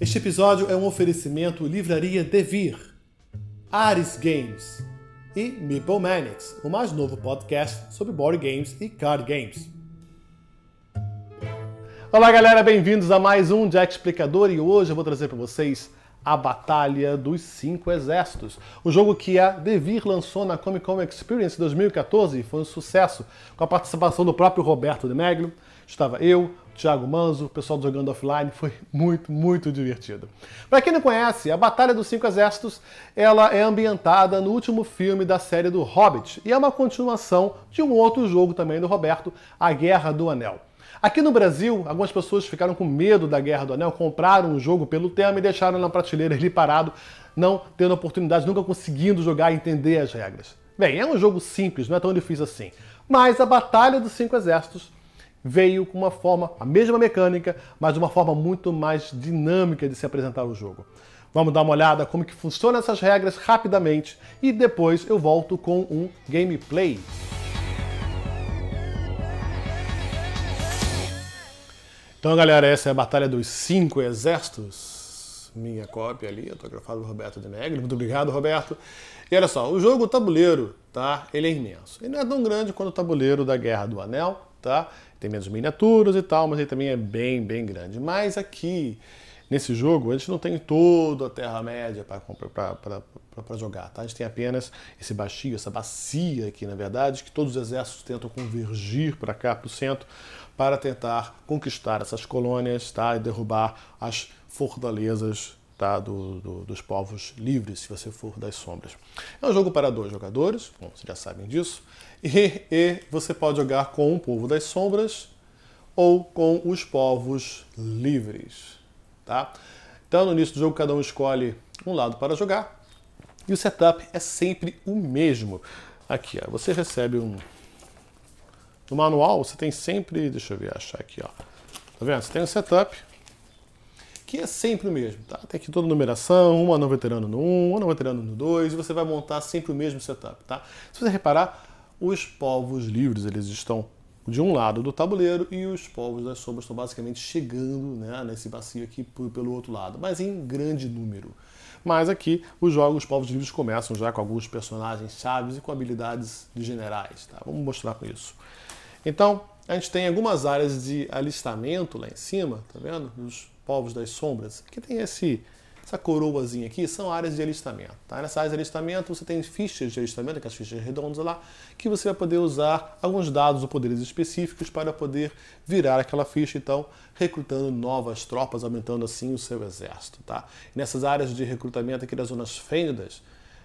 Este episódio é um oferecimento Livraria Devir, Ares Games e Meeple Manics, o mais novo podcast sobre board games e card games. Olá galera, bem-vindos a mais um Jack Explicador e hoje eu vou trazer para vocês a Batalha dos Cinco Exércitos, o jogo que a Devir lançou na Comic Con Experience 2014 e foi um sucesso, com a participação do próprio Roberto de Meglio. Estava eu, Thiago Manzo, o pessoal do Jogando Offline, foi muito divertido. Para quem não conhece, a Batalha dos Cinco Exércitos ela é ambientada no último filme da série do Hobbit e é uma continuação de um outro jogo também do Roberto, A Guerra do Anel. Aqui no Brasil, algumas pessoas ficaram com medo da Guerra do Anel, compraram um jogo pelo tema e deixaram na prateleira ali parado, não tendo oportunidade, nunca conseguindo jogar e entender as regras. Bem, é um jogo simples, não é tão difícil assim. Mas a Batalha dos Cinco Exércitos veio com uma forma, a mesma mecânica, mas de uma forma muito mais dinâmica de se apresentar o jogo. Vamos dar uma olhada como que funcionam essas regras rapidamente e depois eu volto com um gameplay. Então, galera, essa é a Batalha dos Cinco Exércitos. Minha cópia ali, autografado do Roberto de Meglio. Muito obrigado, Roberto. E olha só, o jogo, o tabuleiro, tá? Ele é imenso. Ele não é tão grande quanto o tabuleiro da Guerra do Anel, tá? Tem menos miniaturas e tal, mas ele também é bem grande. Mas aqui, nesse jogo, a gente não tem toda a Terra-média para jogar, tá? A gente tem apenas esse baixio, essa bacia aqui, na verdade, que todos os exércitos tentam convergir para cá, para o centro, para tentar conquistar essas colônias, tá? E derrubar as fortalezas, tá? dos povos livres, se você for das sombras. É um jogo para 2 jogadores, bom, vocês já sabem disso, e você pode jogar com o povo das sombras ou com os povos livres, tá? Então, no início do jogo, cada um escolhe um lado para jogar e o setup é sempre o mesmo. Aqui, ó, você recebe no manual, você tem sempre, deixa eu ver, achar aqui, ó. Tá vendo? Você tem um setup que é sempre o mesmo, tá? Tem aqui toda a numeração, um anão veterano no 1, um anão veterano no 2, e você vai montar sempre o mesmo setup, tá? Se você reparar, os povos livres, eles estão de um lado do tabuleiro e os povos das sombras estão basicamente chegando, né, nesse bacio aqui pelo outro lado, mas em grande número. Mas aqui os povos livres começam já com alguns personagens chaves e com habilidades de generais, tá? Vamos mostrar com isso. Então, a gente tem algumas áreas de alistamento lá em cima, tá vendo? Os povos das sombras. Aqui tem essa coroazinha aqui, são áreas de alistamento. Tá? Nessa área de alistamento você tem fichas de alistamento, aquelas fichas redondas lá, que você vai poder usar alguns dados ou poderes específicos para poder virar aquela ficha, então recrutando novas tropas, aumentando assim o seu exército. Tá? E nessas áreas de recrutamento aqui das zonas fênidas,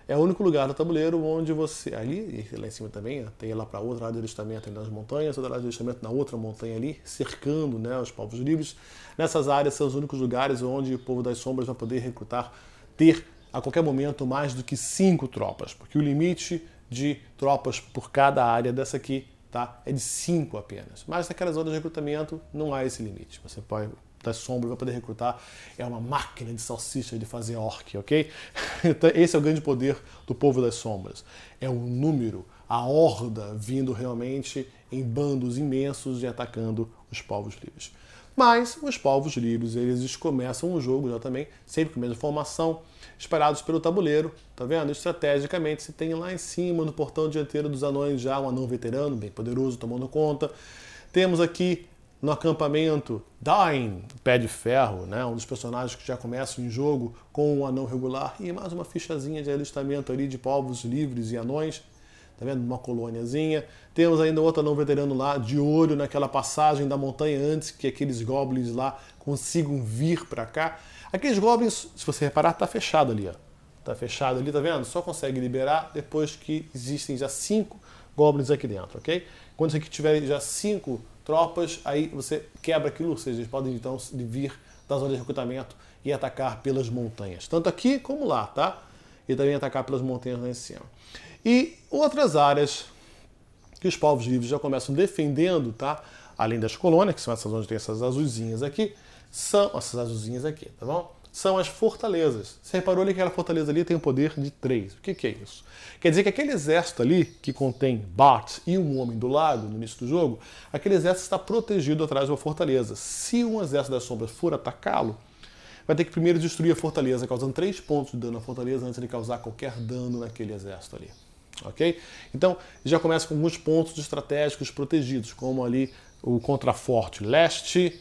é o único lugar do tabuleiro onde você... Ali, e lá em cima também, tem lá para outra área de alistamento nas montanhas, outra área de alistamento na outra montanha ali, cercando, né, os povos livres. Nessas áreas são os únicos lugares onde o povo das sombras vai poder recrutar, ter a qualquer momento mais do que 5 tropas, porque o limite de tropas por cada área dessa aqui, tá, é de 5 apenas. Mas naquela zona de recrutamento não há esse limite. Você pode... das sombras, vai poder recrutar, é uma máquina de salsicha de fazer orc, ok? Então, esse é o grande poder do povo das sombras. É o número, a horda vindo realmente em bandos imensos e atacando os povos livres. Mas os povos livres, eles começam o jogo já também, sempre com a mesma formação, espalhados pelo tabuleiro, tá vendo? Estrategicamente, você tem lá em cima, no portão dianteiro dos anões, já um anão veterano, bem poderoso, tomando conta. Temos aqui no acampamento, Dain, Pé de Ferro, né? Um dos personagens que já começam em jogo com um anão regular e mais uma fichazinha de alistamento ali de povos livres e anões, tá vendo? Uma colôniazinha. Temos ainda outro anão veterano lá, de olho naquela passagem da montanha antes que aqueles goblins lá consigam vir para cá. Aqueles goblins, se você reparar, tá fechado ali, ó. Tá fechado ali, tá vendo? Só consegue liberar depois que existem já 5 goblins aqui dentro, ok? Quando você tiver já 5 tropas, aí você quebra aquilo, ou seja, eles podem então vir da zona de recrutamento e atacar pelas montanhas. Tanto aqui como lá, tá? E também atacar pelas montanhas lá em cima. E outras áreas que os povos livres já começam defendendo, tá? Além das colônias, que são essas onde tem essas azulzinhas aqui, são essas azulzinhas aqui, tá bom? São as fortalezas. Você reparou ali que aquela fortaleza ali tem um poder de 3. O que é isso? Quer dizer que aquele exército ali, que contém Bart e um homem do lado no início do jogo, aquele exército está protegido atrás de uma fortaleza. Se um exército das sombras for atacá-lo, vai ter que primeiro destruir a fortaleza, causando 3 pontos de dano à fortaleza antes de causar qualquer dano naquele exército ali. Ok? Então, já começa com alguns pontos estratégicos protegidos, como ali o contraforte leste.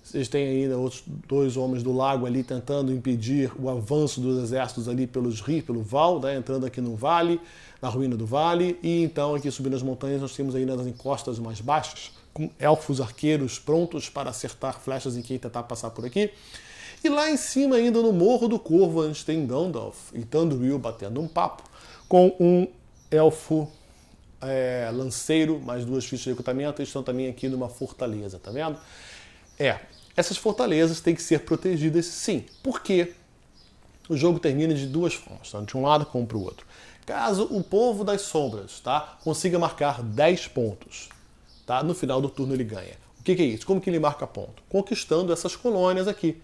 Vocês têm ainda outros 2 homens do lago ali tentando impedir o avanço dos exércitos ali pelos rios, pelo val, né, entrando aqui no vale, na ruína do vale. E então, aqui subindo as montanhas, nós temos ainda nas encostas mais baixas, com elfos arqueiros prontos para acertar flechas em quem tentar passar por aqui. E lá em cima, ainda no Morro do Corvo, a gente tem Gandalf e Thranduil batendo um papo com um elfo lanceiro, mais 2 fichas de recrutamento. Eles estão também aqui numa fortaleza, tá vendo? Essas fortalezas têm que ser protegidas sim, porque o jogo termina de 2 formas, tanto de um lado como para o outro. Caso o Povo das Sombras, tá, consiga marcar 10 pontos, tá, no final do turno ele ganha. O que é isso? Como que ele marca ponto? Conquistando essas colônias aqui,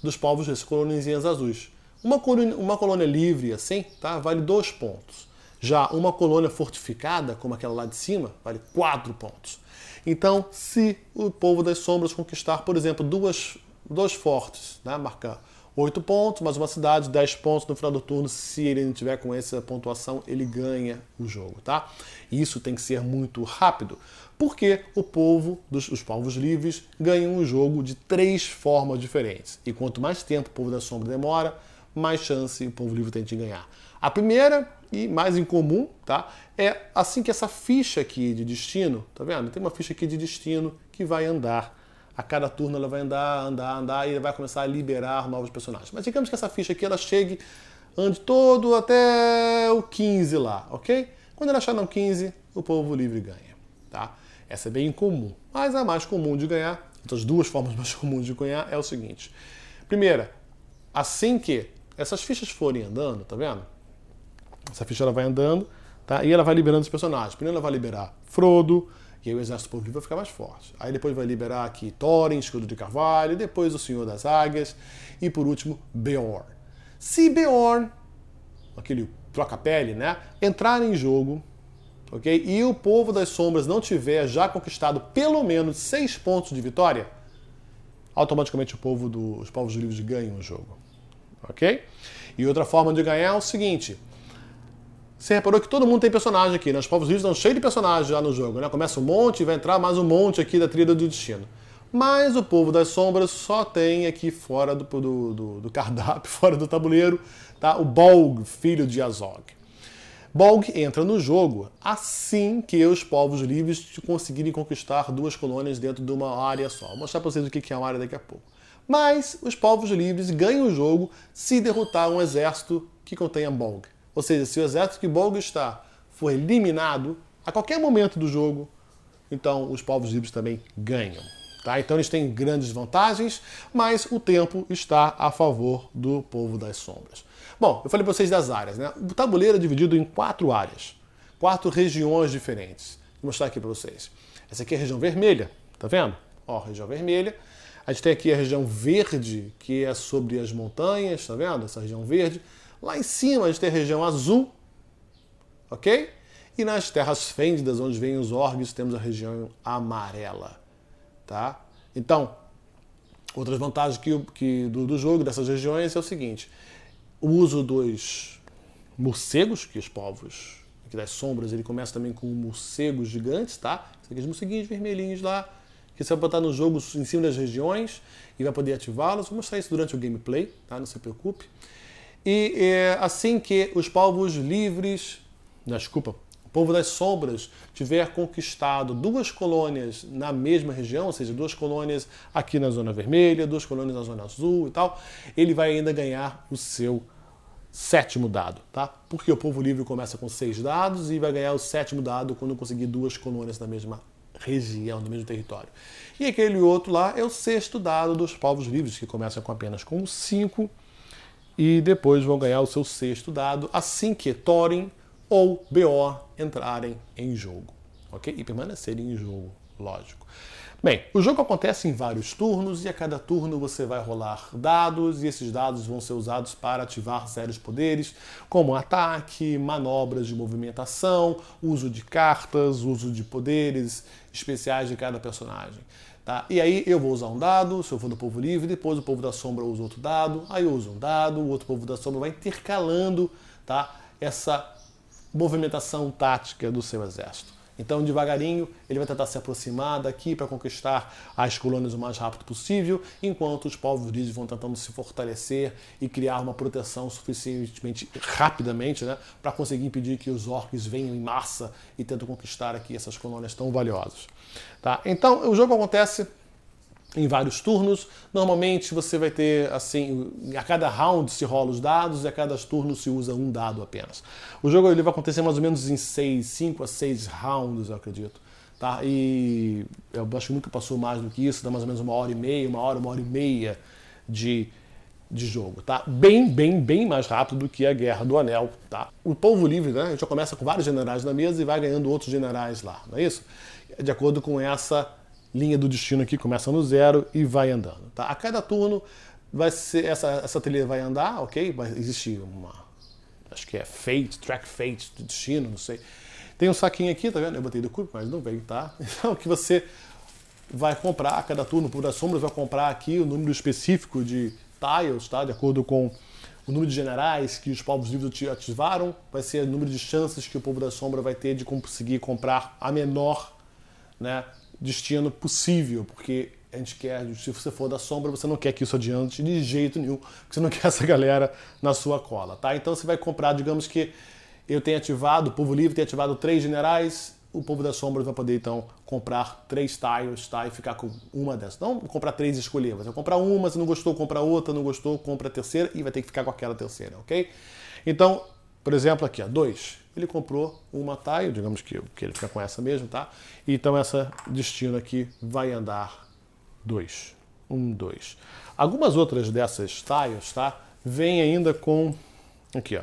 dos povos, essas colôniazinhas azuis. Uma colônia livre assim, tá, vale 2 pontos. Já uma colônia fortificada, como aquela lá de cima, vale 4 pontos. Então, se o Povo das Sombras conquistar, por exemplo, 2 fortes, né, marcar 8 pontos, mais uma cidade, 10 pontos no final do turno, se ele não tiver com essa pontuação, ele ganha o jogo, tá? E isso tem que ser muito rápido, porque os povos livres ganham o jogo de 3 formas diferentes. E quanto mais tempo o Povo da Sombra demora, mais chance o povo livre tem de ganhar. A primeira e mais incomum, tá, é assim que essa ficha aqui de destino, tá vendo? Tem uma ficha aqui de destino que vai andar. A cada turno ela vai andar e vai começar a liberar novos personagens. Mas digamos que essa ficha aqui ela chegue, ande todo até o 15 lá, ok? Quando ela achar no 15, o povo livre ganha, tá? Essa é bem incomum, mas a mais comum de ganhar, então as 2 formas mais comuns de ganhar é o seguinte. Primeira, assim que essas fichas forem andando, tá vendo? Essa ficha ela vai andando, tá? E ela vai liberando os personagens. Primeiro ela vai liberar Frodo, e aí o exército do povo livre vai ficar mais forte. Aí depois vai liberar aqui Thorin, Escudo de Carvalho, depois o Senhor das Águias, e por último, Beorn. Se Beorn, aquele troca-pele, né, entrar em jogo, ok? E o Povo das Sombras não tiver já conquistado pelo menos 6 pontos de vitória, automaticamente os povos livres ganham o jogo. Ok? E outra forma de ganhar é o seguinte. Você reparou que todo mundo tem personagem aqui, né? Os povos livres estão cheios de personagens já no jogo, né? Começa um monte e vai entrar mais um monte aqui da trilha do destino. Mas o Povo das Sombras só tem aqui fora do cardápio, fora do tabuleiro, tá? O Bolg, filho de Azog. Bolg entra no jogo assim que os povos livres conseguirem conquistar 2 colônias dentro de uma área só. Vou mostrar para vocês o que é uma área daqui a pouco. Mas os povos livres ganham o jogo se derrotar um exército que contenha Bolg. Ou seja, se o exército que Bolg está for eliminado a qualquer momento do jogo, então os povos livres também ganham. Tá? Então eles têm grandes vantagens, mas o tempo está a favor do Povo das Sombras. Bom, eu falei para vocês das áreas, né? O tabuleiro é dividido em 4 áreas, 4 regiões diferentes. Vou mostrar aqui para vocês. Essa aqui é a região vermelha, tá vendo? Ó, região vermelha. A gente tem aqui a região verde, que é sobre as montanhas, tá vendo? Essa região verde. Lá em cima a gente tem a região azul, ok? E nas terras fêndidas, onde vêm os orcs, temos a região amarela, tá? Então, outras vantagens do jogo, dessas regiões, é o seguinte. O uso dos morcegos, que os povos aqui das sombras, ele começa também com morcegos gigantes, tá? Aqueles morceguinhos vermelhinhos lá, que você vai botar no jogo em cima das regiões e vai poder ativá-los. Vou mostrar isso durante o gameplay, tá? Não se preocupe. E assim que os povos livres, desculpa, o Povo das Sombras tiver conquistado 2 colônias na mesma região, ou seja, 2 colônias aqui na zona vermelha, 2 colônias na zona azul e tal, ele vai ainda ganhar o seu 7º dado, tá? Porque o Povo Livre começa com 6 dados e vai ganhar o 7º dado quando conseguir 2 colônias na mesma região, no mesmo território. E aquele outro lá é o 6º dado dos povos livres, que começa com apenas com 5 e depois vão ganhar o seu 6º dado assim que Thorin ou Beorn entrarem em jogo, ok? E permanecerem em jogo, lógico. Bem, o jogo acontece em vários turnos e a cada turno você vai rolar dados e esses dados vão ser usados para ativar sérios poderes, como ataque, manobras de movimentação, uso de cartas, uso de poderes especiais de cada personagem. Tá? E aí eu vou usar um dado, se eu for do povo livre, depois o povo da sombra usa outro dado, aí eu uso um dado, o outro povo da sombra vai intercalando, tá, essa movimentação tática do seu exército. Então, devagarinho, ele vai tentar se aproximar daqui para conquistar as colônias o mais rápido possível, enquanto os povos livres vão tentando se fortalecer e criar uma proteção suficientemente rapidamente, né, para conseguir impedir que os orcs venham em massa e tentem conquistar aqui essas colônias tão valiosas. Tá? Então, o jogo acontece em vários turnos. Normalmente você vai ter, assim, a cada round se rola os dados e a cada turno se usa um dado apenas. O jogo ele vai acontecer mais ou menos em 5 a 6 rounds, eu acredito. Tá? E eu acho que nunca passou mais do que isso, dá mais ou menos 1h30, 1h30 de jogo. Tá? Bem mais rápido do que a Guerra do Anel. Tá? O povo livre, né? A gente já começa com vários generais na mesa e vai ganhando outros generais lá, não é isso? De acordo com essa linha do destino aqui, começa no 0 e vai andando. Tá? A cada turno vai ser essa trilha vai andar, ok? Vai existir acho que é track fate do destino, não sei. Tem um saquinho aqui, tá vendo? Eu botei do cubo, mas não veio, tá? Então, que você vai comprar a cada turno, por das sombras vai comprar aqui o número específico de tiles, tá? De acordo com o número de generais que os povos livres ativaram, vai ser o número de chances que o povo da sombra vai ter de conseguir comprar a menor, né, destino possível, porque a gente quer, se você for da sombra, você não quer que isso adiante de jeito nenhum, porque você não quer essa galera na sua cola, tá? Então você vai comprar, digamos que eu tenho ativado, o povo livre tem ativado 3 generais, o povo da sombra vai poder então comprar 3 tiles, tá? E ficar com uma dessas. Não comprar 3 e escolher, você vai comprar uma, se não gostou, compra outra, não gostou, compra a terceira e vai ter que ficar com aquela terceira, ok? Então, por exemplo, aqui, ó, 2. Ele comprou uma tile, digamos que ele fica com essa mesmo, tá? Então essa destino aqui vai andar 2. 1, 2. Algumas outras dessas tiles, tá? Vem ainda com, aqui, ó,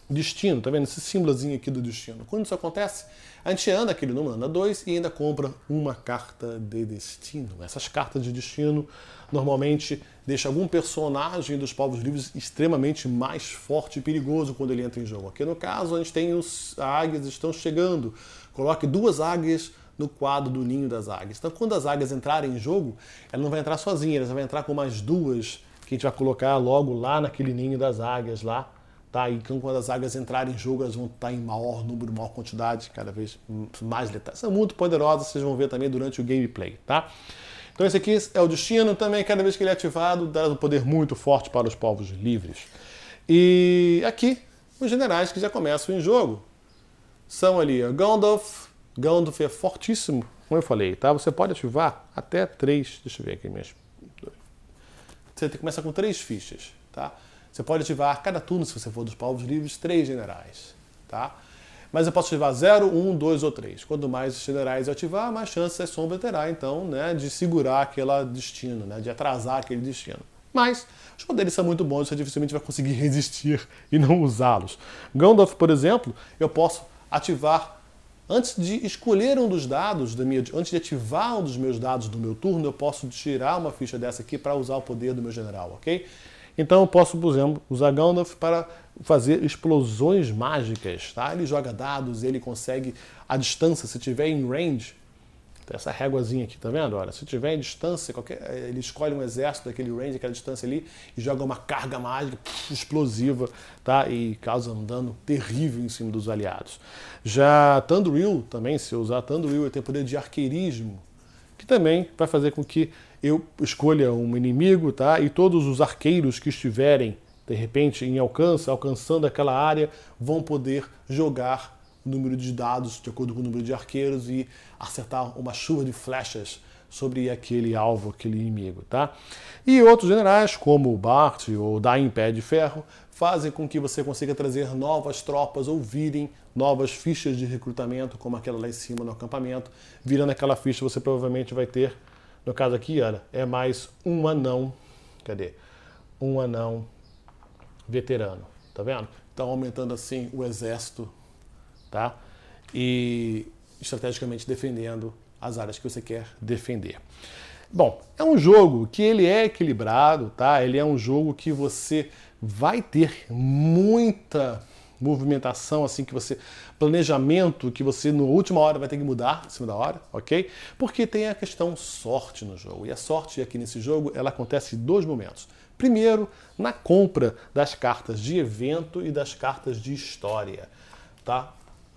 destino, tá vendo? Esse símbolozinho aqui do destino. Quando isso acontece, a gente anda aquele número, anda 2 e ainda compra uma carta de destino. Essas cartas de destino normalmente deixam algum personagem dos povos livres extremamente mais forte e perigoso quando ele entra em jogo. Aqui no caso, a gente tem as águias estão chegando. Coloque 2 águias no quadro do ninho das águias. Então, quando as águias entrarem em jogo, ela não vai entrar sozinha, ela vai entrar com mais 2 que a gente vai colocar logo lá naquele ninho das águias lá. Tá? E quando as águias entrarem em jogo, elas vão estar em maior número, maior quantidade, cada vez mais letais. São muito poderosas, vocês vão ver também durante o gameplay. Tá? Então esse aqui é o destino, também cada vez que ele é ativado, dá um poder muito forte para os povos livres. E aqui, os generais que já começam em jogo. São ali a Gandalf. Gandalf é fortíssimo, como eu falei, tá? Você pode ativar até 3, deixa eu ver aqui mesmo. Você começa com 3 fichas, tá? Você pode ativar cada turno, se você for dos povos livres, 3 generais, tá? Mas eu posso ativar 0, 1, 2 ou 3. Quanto mais generais eu ativar, mais chances a sombra terá, então, né, de segurar aquele destino, né, de atrasar aquele destino. Mas os poderes são muito bons, você dificilmente vai conseguir resistir e não usá-los. Gandalf, por exemplo, eu posso ativar, antes de escolher um dos dados, antes de ativar um dos meus dados do meu turno, eu posso tirar uma ficha dessa aqui para usar o poder do meu general, ok? Então eu posso, por exemplo, usar Gandalf para fazer explosões mágicas, tá? Ele joga dados, ele consegue a distância, se tiver em range, tem essa réguazinha aqui, tá vendo? Olha, se tiver em distância, ele escolhe um exército daquele range, aquela distância ali, e joga uma carga mágica explosiva, tá? E causa um dano terrível em cima dos aliados. Já Thranduil também, se eu usar Thranduil, ele tem poder de arqueirismo, que também vai fazer com que eu escolha um inimigo, tá? E todos os arqueiros que estiverem, de repente, alcançando aquela área, vão poder jogar o número de dados de acordo com o número de arqueiros e acertar uma chuva de flechas sobre aquele alvo, aquele inimigo, tá? E outros generais, como o Bart ou o Dain Pé de Ferro, fazem com que você consiga trazer novas tropas ou virem novas fichas de recrutamento, como aquela lá em cima no acampamento. Virando aquela ficha, você provavelmente vai ter, no caso aqui, olha, é mais um anão, cadê? Um anão veterano, tá vendo? Então, aumentando assim o exército, tá? E estrategicamente defendendo as áreas que você quer defender. Bom, é um jogo que ele é equilibrado, tá? Ele é um jogo que você vai ter muita movimentação assim que você, planejamento que você na última hora vai ter que mudar em cima da hora, ok? Porque tem a questão sorte no jogo. E a sorte aqui nesse jogo, ela acontece em dois momentos. Primeiro, na compra das cartas de evento e das cartas de história, tá?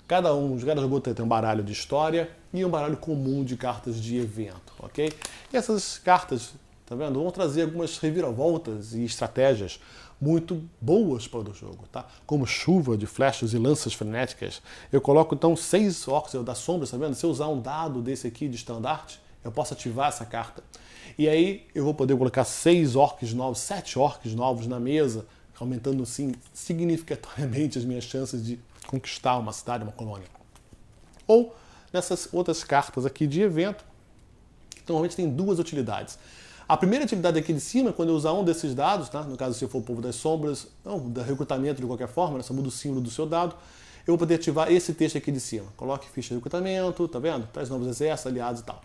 Cada jogador tem um baralho de história e um baralho comum de cartas de evento, ok? E essas cartas, tá vendo, vão trazer algumas reviravoltas e estratégias muito boas para o jogo, tá? Como chuva de flechas e lanças frenéticas. Eu coloco então 6 orcs da sombra, tá vendo? Se eu usar um dado desse aqui de estandarte, eu posso ativar essa carta. E aí eu vou poder colocar 6 orcs novos, 7 orcs novos na mesa, aumentando sim significativamente as minhas chances de conquistar uma cidade, uma colônia. Ou nessas outras cartas aqui de evento, que normalmente tem duas utilidades. A primeira atividade aqui de cima, quando eu usar um desses dados, tá? No caso se eu for o povo das sombras, ou da recrutamento de qualquer forma, né? Só muda o símbolo do seu dado, eu vou poder ativar esse texto aqui de cima. Coloque ficha de recrutamento, tá vendo? Traz novos exércitos, aliados e tal.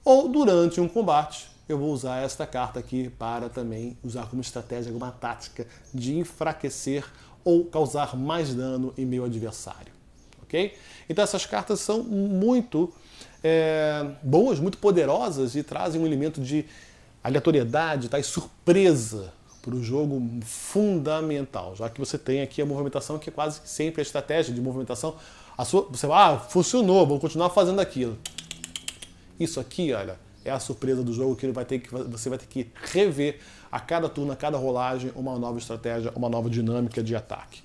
Ou durante um combate, eu vou usar esta carta aqui para também usar como estratégia, uma tática de enfraquecer ou causar mais dano em meu adversário. Ok? Então essas cartas são muito boas, muito poderosas e trazem um elemento de aleatoriedade, tá? E surpresa para o jogo fundamental, já que você tem aqui a movimentação que é quase sempre a estratégia de movimentação. Você vai, funcionou, vou continuar fazendo aquilo. Isso aqui, olha, é a surpresa do jogo que você vai ter que rever a cada turno, a cada rolagem, uma nova estratégia, uma nova dinâmica de ataque.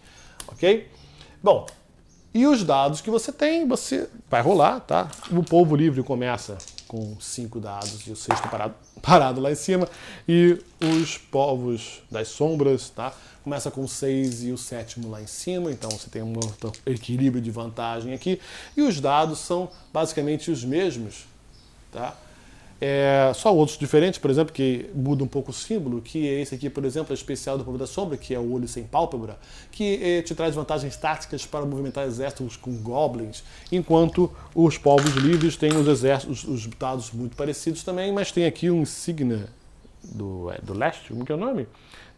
Ok? Bom, e os dados que você tem, você vai rolar, tá? O Polvo Livre começa com 5 dados e o sexto parado lá em cima. E os Povos das Sombras, tá? Começa com 6 e o sétimo lá em cima. Então você tem um equilíbrio de vantagem aqui. E os dados são basicamente os mesmos, tá? Só outros diferentes, por exemplo, que muda um pouco o símbolo, que é esse aqui, por exemplo, é especial do Povo da Sombra, que é o olho sem pálpebra, que te traz vantagens táticas para movimentar exércitos com goblins, enquanto os povos livres têm os exércitos, os dados muito parecidos também, mas tem aqui um insígnia do leste, como que é o nome?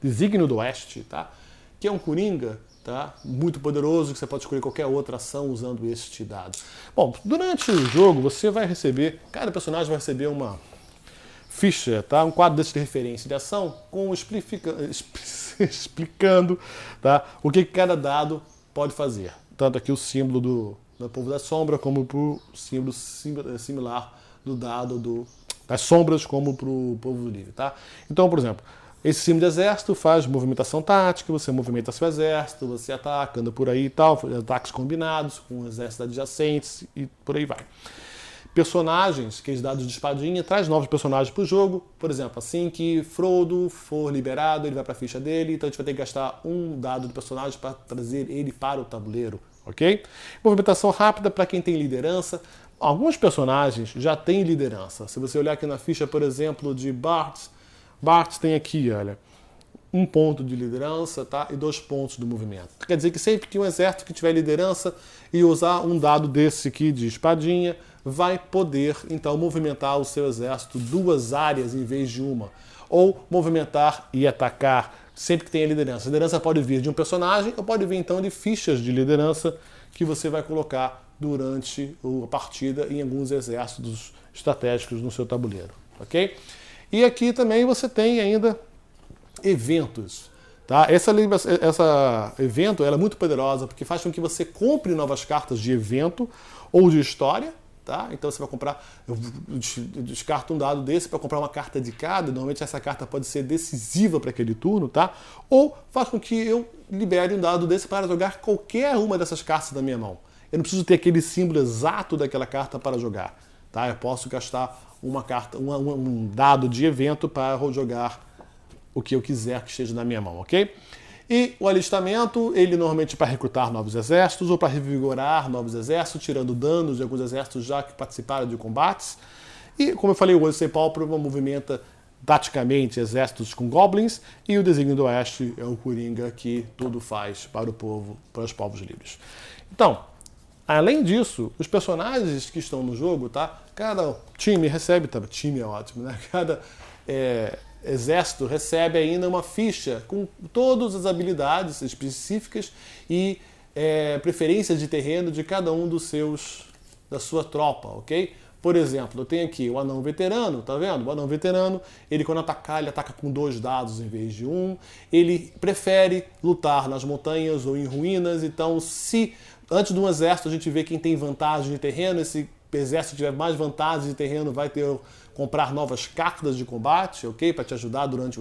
Desígnio do Oeste, tá? Que é um coringa, tá? Muito poderoso, que você pode escolher qualquer outra ação usando este dado. Bom, durante o jogo você vai receber, cada personagem vai receber uma ficha, tá? Um quadro desse de referência de ação com explicando, tá? O que cada dado pode fazer. Tanto aqui o símbolo do Povo da Sombra, como para o símbolo similar do dado das sombras, como para o Povo Livre, tá? Então, por exemplo, esse símbolo de exército faz movimentação tática, você movimenta seu exército, você ataca, anda por aí e tal, ataques combinados com exércitos adjacentes e por aí vai. Personagens, aqueles dados de espadinha, traz novos personagens para o jogo. Por exemplo, assim que Frodo for liberado, ele vai para a ficha dele, então a gente vai ter que gastar um dado de personagem para trazer ele para o tabuleiro, ok? Movimentação rápida para quem tem liderança. Alguns personagens já têm liderança. Se você olhar aqui na ficha, por exemplo, de Bart tem aqui, olha, 1 ponto de liderança, tá? E 2 pontos do movimento. Quer dizer que sempre que um exército que tiver liderança e usar um dado desse aqui de espadinha, vai poder, então, movimentar o seu exército 2 áreas em vez de uma. Ou movimentar e atacar sempre que tenha liderança. A liderança pode vir de um personagem ou pode vir, então, de fichas de liderança que você vai colocar durante a partida em alguns exércitos estratégicos no seu tabuleiro, ok? E aqui também você tem ainda eventos. Tá? Essa evento ela é muito poderosa porque faz com que você compre novas cartas de evento ou de história. Tá? Então você vai comprar, eu descarto um dado desse para comprar uma carta de cada, normalmente essa carta pode ser decisiva para aquele turno, tá? Ou faz com que eu libere um dado desse para jogar qualquer uma dessas cartas da minha mão. Eu não preciso ter aquele símbolo exato daquela carta para jogar. Tá? Eu posso gastar uma carta, um dado de evento para jogar o que eu quiser que esteja na minha mão, ok? E o alistamento, ele normalmente para recrutar novos exércitos ou para revigorar novos exércitos, tirando danos de alguns exércitos já que participaram de combates. E, como eu falei, o olho sem pálpebra movimenta taticamente exércitos com goblins, e o Desígnio do Oeste é o coringa que tudo faz para o povo, para os povos livres. Então, além disso, os personagens que estão no jogo, tá? Cada time recebe, time é ótimo, né? Cada exército recebe ainda uma ficha com todas as habilidades específicas e preferências de terreno de cada um da sua tropa, ok? Por exemplo, eu tenho aqui o anão veterano, tá vendo? O anão veterano, ele quando atacar, ele ataca com 2 dados em vez de 1. Ele prefere lutar nas montanhas ou em ruínas, então se antes de um exército a gente vê quem tem vantagem de terreno, esse exército tiver mais vantagem de terreno vai ter comprar novas cartas de combate, ok? Para te ajudar durante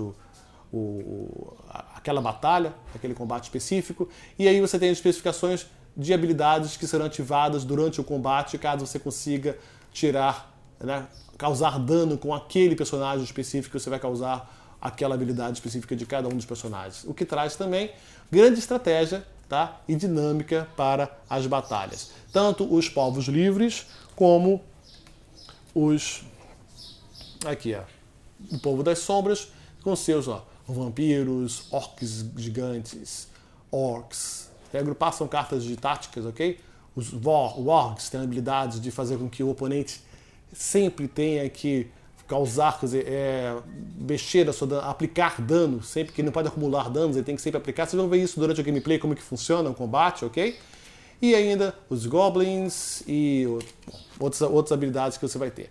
aquela batalha, aquele combate específico. E aí você tem as especificações de habilidades que serão ativadas durante o combate, caso você consiga tirar, né, causar dano com aquele personagem específico, você vai causar aquela habilidade específica de cada um dos personagens. O que traz também grande estratégia, tá, e dinâmica para as batalhas. Tanto os povos livres como os... Aqui, ó, o povo das sombras, com seus vampiros, orcs gigantes, orcs. Agrupar cartas de táticas, ok? Os wargs têm habilidades de fazer com que o oponente sempre tenha que causar, quer dizer, mexer aplicar dano, sempre que ele não pode acumular danos, ele tem que sempre aplicar. Vocês vão ver isso durante o gameplay, como que funciona o combate, ok? E ainda os goblins e outras habilidades que você vai ter.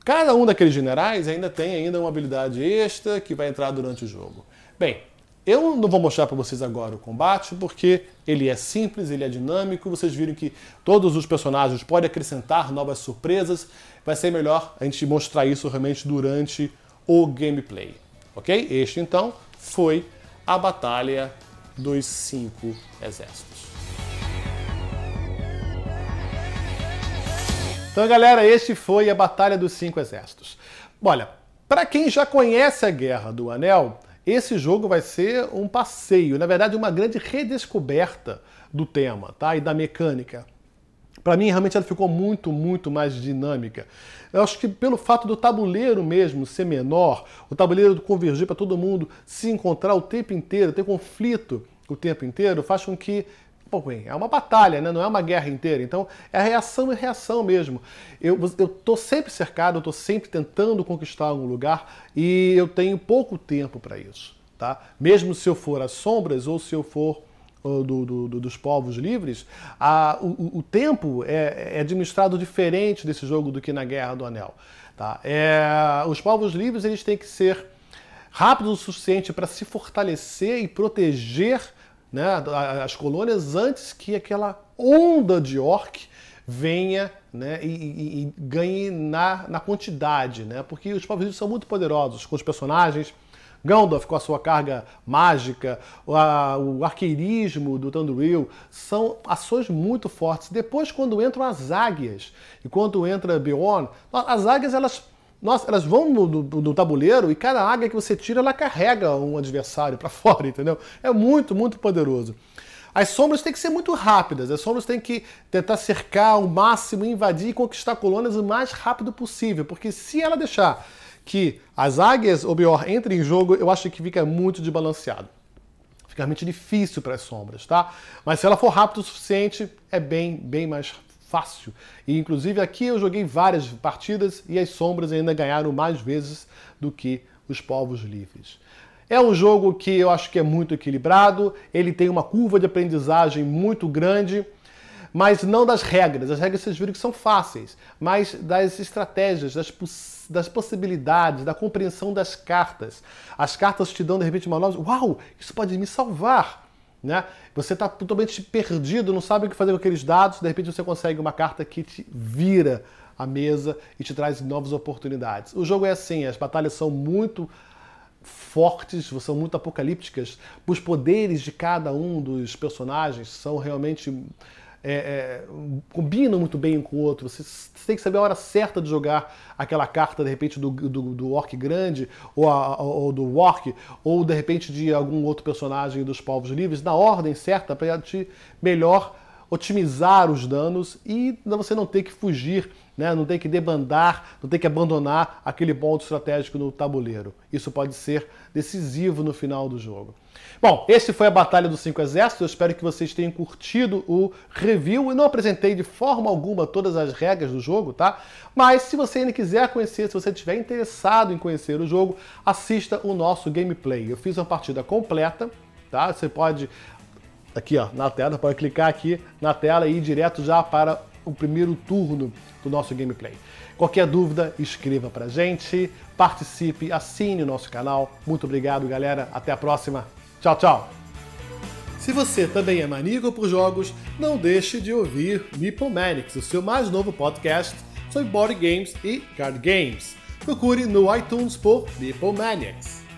Cada um daqueles generais ainda tem uma habilidade extra que vai entrar durante o jogo. Bem, eu não vou mostrar para vocês agora o combate, porque ele é simples, ele é dinâmico. Vocês viram que todos os personagens podem acrescentar novas surpresas. Vai ser melhor a gente mostrar isso realmente durante o gameplay. Ok? Este, então, foi a Batalha dos 5 Exércitos. Então, galera, este foi a Batalha dos 5 Exércitos. Olha, para quem já conhece a Guerra do Anel, esse jogo vai ser um passeio, na verdade uma grande redescoberta do tema, tá? E da mecânica. Para mim, realmente ela ficou muito, muito mais dinâmica. Eu acho que pelo fato do tabuleiro mesmo ser menor, o tabuleiro convergir para todo mundo se encontrar o tempo inteiro, ter conflito o tempo inteiro, faz com que... Pô, bem, é uma batalha, né? Não é uma guerra inteira. Então, é reação e reação mesmo. Eu tô sempre cercado, eu tô sempre tentando conquistar algum lugar e eu tenho pouco tempo para isso, tá? Mesmo se eu for às sombras ou se eu for dos povos livres, o tempo é administrado diferente desse jogo do que na Guerra do Anel, tá? Os povos livres, eles têm que ser rápidos o suficiente para se fortalecer e proteger, né, as colônias antes que aquela onda de orc venha, né, e ganhe na quantidade, né, porque os povos são muito poderosos com os personagens. Gandalf com a sua carga mágica, o arqueirismo do Thranduil, são ações muito fortes. Depois, quando entram as águias e quando entra Beorn, as águias elas vão no tabuleiro e cada águia que você tira, ela carrega um adversário para fora, entendeu? É muito, muito poderoso. As sombras têm que ser muito rápidas, as sombras têm que tentar cercar ao máximo, invadir e conquistar colônias o mais rápido possível, porque se ela deixar que as águias ou Beorn entrem em jogo, eu acho que fica muito desbalanceado. Fica realmente difícil para as sombras, tá? Mas se ela for rápida o suficiente, é bem mais fácil. E inclusive aqui eu joguei várias partidas e as sombras ainda ganharam mais vezes do que os povos livres. É um jogo que eu acho que é muito equilibrado, ele tem uma curva de aprendizagem muito grande, mas não das regras. As regras vocês viram que são fáceis, mas das estratégias, das possibilidades, da compreensão das cartas. As cartas te dão de repente uma nova... Uau, isso pode me salvar! Né? Você está totalmente perdido, não sabe o que fazer com aqueles dados, de repente você consegue uma carta que te vira a mesa e te traz novas oportunidades. O jogo é assim, as batalhas são muito fortes, são muito apocalípticas, os poderes de cada um dos personagens são realmente... combinam muito bem um com o outro. Você tem que saber a hora certa de jogar aquela carta, de repente, do orc grande, ou do orc, ou de repente de algum outro personagem dos povos livres, na ordem certa, para te melhor otimizar os danos e você não ter que fugir, né? Não ter que debandar, não ter que abandonar aquele ponto estratégico no tabuleiro. Isso pode ser decisivo no final do jogo. Bom, esse foi a Batalha dos 5 Exércitos. Eu espero que vocês tenham curtido o review. Eu não apresentei de forma alguma todas as regras do jogo, tá? Mas se você ainda quiser conhecer, se você estiver interessado em conhecer o jogo, assista o nosso gameplay. Eu fiz uma partida completa, tá? Você pode aqui ó, na tela, pode clicar aqui na tela e ir direto já para o primeiro turno do nosso gameplay. Qualquer dúvida, escreva pra gente, participe, assine o nosso canal. Muito obrigado, galera. Até a próxima. Tchau, tchau. Se você também é maníaco por jogos, não deixe de ouvir Meeple Manics, o seu mais novo podcast sobre board games e card games. Procure no iTunes por Meeple Maniacs.